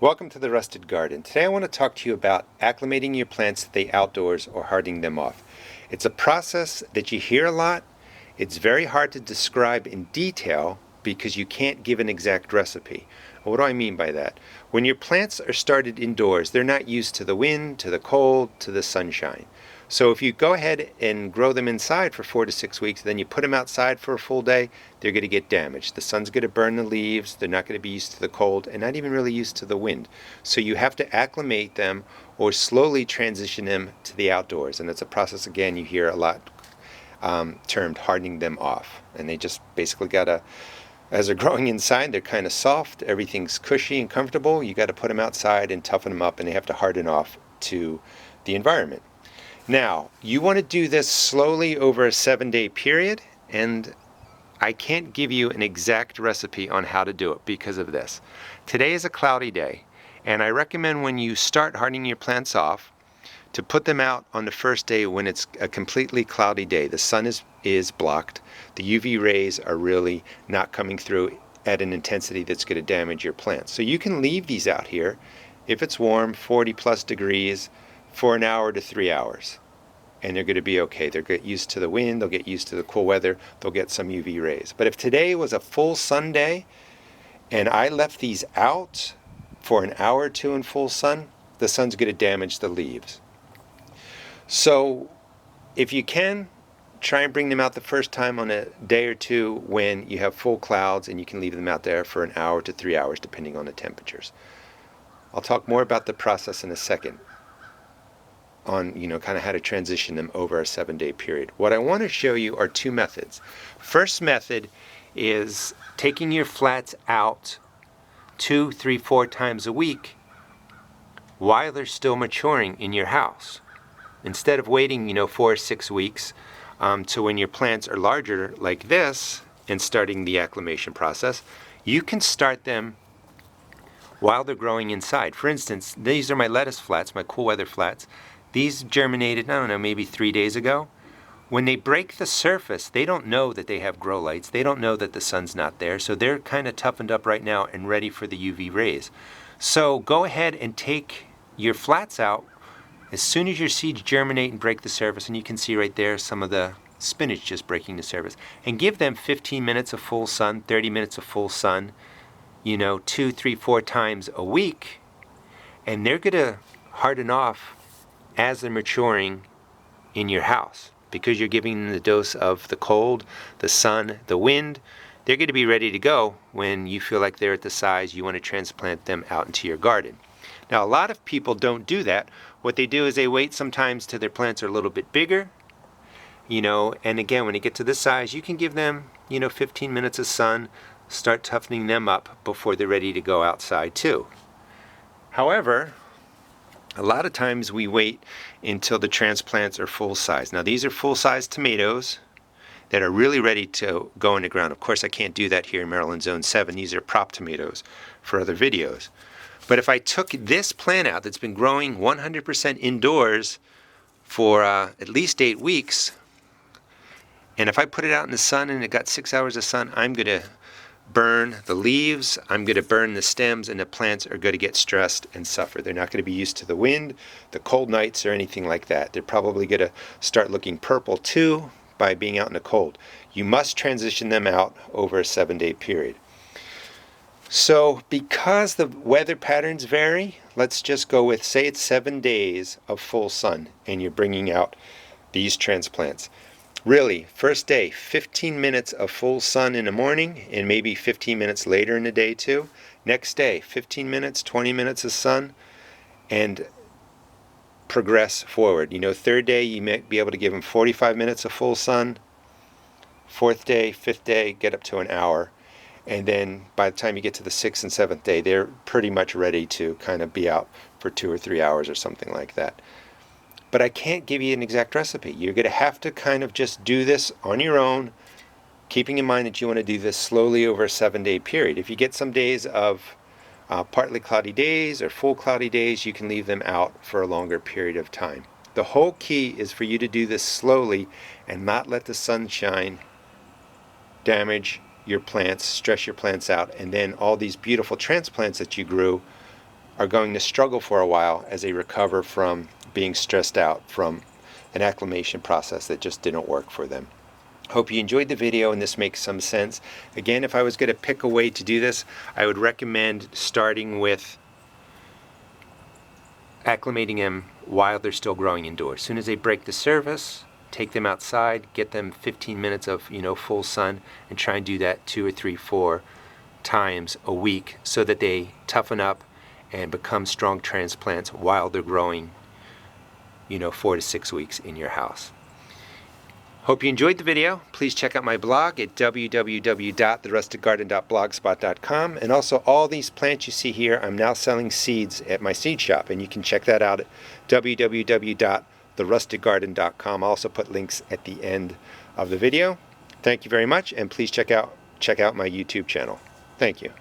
Welcome to the Rusted Garden. Today I want to talk to you about acclimating your plants to the outdoors or hardening them off. It's a process that you hear a lot. It's very hard to describe in detail because you can't give an exact recipe. What do I mean by that? When your plants are started indoors, they're not used to the wind, to the cold, to the sunshine. So if you go ahead and grow them inside for 4 to 6 weeks, then you put them outside for a full day, they're going to get damaged. The sun's going to burn the leaves, they're not going to be used to the cold, and not even really used to the wind. So you have to acclimate them or slowly transition them to the outdoors. And it's a process, again, you hear a lot termed hardening them off. And they just basically got to, as they're growing inside, they're kind of soft, everything's cushy and comfortable. You got to put them outside and toughen them up, and they have to harden off to the environment. Now, you want to do this slowly over a 7-day period, and I can't give you an exact recipe on how to do it because of this. Today is a cloudy day, and I recommend when you start hardening your plants off to put them out on the first day when it's a completely cloudy day. The sun is blocked. The UV rays are really not coming through at an intensity that's going to damage your plants. So you can leave these out here if it's warm, 40 plus degrees, for an hour to 3 hours, and they're going to be okay. They'll get used to the wind, they'll get used to the cool weather, they'll get some UV rays. But if today was a full sun day and I left these out for an hour or two in full sun, the sun's going to damage the leaves. So if you can, try and bring them out the first time on a day or two when you have full clouds, and you can leave them out there for an hour to 3 hours depending on the temperatures. I'll talk more about the process in a second on kind of how to transition them over a 7-day period. What I want to show you are two methods. First method is taking your flats out 2, 3, 4 times a week while they're still maturing in your house. Instead of waiting 4 or 6 weeks to when your plants are larger like this and starting the acclimation process, you can start them while they're growing inside. For instance, these are my lettuce flats, my cool weather flats. These germinated, I don't know, maybe 3 days ago. When they break the surface, they don't know that they have grow lights. They don't know that the sun's not there. So they're kind of toughened up right now and ready for the UV rays. So go ahead and take your flats out as soon as your seeds germinate and break the surface. And you can see right there some of the spinach just breaking the surface. And give them 15 minutes of full sun, 30 minutes of full sun, 2, 3, 4 times a week. And they're going to harden off as they're maturing in your house, because you're giving them the dose of the cold, the sun, the wind. They're going to be ready to go when you feel like they're at the size you want to transplant them out into your garden. Now, a lot of people don't do that. What they do is they wait sometimes till their plants are a little bit bigger, and again, when they get to this size, you can give them 15 minutes of sun, start toughening them up before they're ready to go outside too. However, a lot of times we wait until the transplants are full size. Now, these are full size tomatoes that are really ready to go in the ground. Of course, I can't do that here in Maryland Zone 7. These are prop tomatoes for other videos. But if I took this plant out that's been growing 100% indoors for at least 8 weeks, and if I put it out in the sun and it got 6 hours of sun, I'm going to burn the leaves, I'm going to burn the stems, and the plants are going to get stressed and suffer. They're not going to be used to the wind, the cold nights, or anything like that. They're probably going to start looking purple too by being out in the cold. You must transition them out over a 7-day period. So because the weather patterns vary, let's just go with, say it's 7 days of full sun and you're bringing out these transplants. Really, first day, 15 minutes of full sun in the morning and maybe 15 minutes later in the day too. Next day, 15 minutes, 20 minutes of sun, and progress forward. Third day, you might be able to give them 45 minutes of full sun. Fourth day, fifth day, get up to an hour. And then by the time you get to the 6th and 7th day, they're pretty much ready to kind of be out for 2 or 3 hours or something like that. But I can't give you an exact recipe. You're going to have to kind of just do this on your own, keeping in mind that you want to do this slowly over a 7-day period. If you get some days of partly cloudy days or full cloudy days, you can leave them out for a longer period of time. The whole key is for you to do this slowly and not let the sunshine damage your plants, stress your plants out, and then all these beautiful transplants that you grew are going to struggle for a while as they recover from being stressed out from an acclimation process that just didn't work for them. Hope you enjoyed the video and this makes some sense. Again, if I was going to pick a way to do this, I would recommend starting with acclimating them while they're still growing indoors. As soon as they break the surface, take them outside, get them 15 minutes of full sun, and try and do that 2 or 3, 4 times a week so that they toughen up and become strong transplants while they're growing 4 to 6 weeks in your house. Hope you enjoyed the video. Please check out my blog at www.therusticgarden.blogspot.com, and also all these plants you see here, I'm now selling seeds at my seed shop, and you can check that out at www.therusticgarden.com. I'll also put links at the end of the video. Thank you very much, and please check out my YouTube channel. Thank you.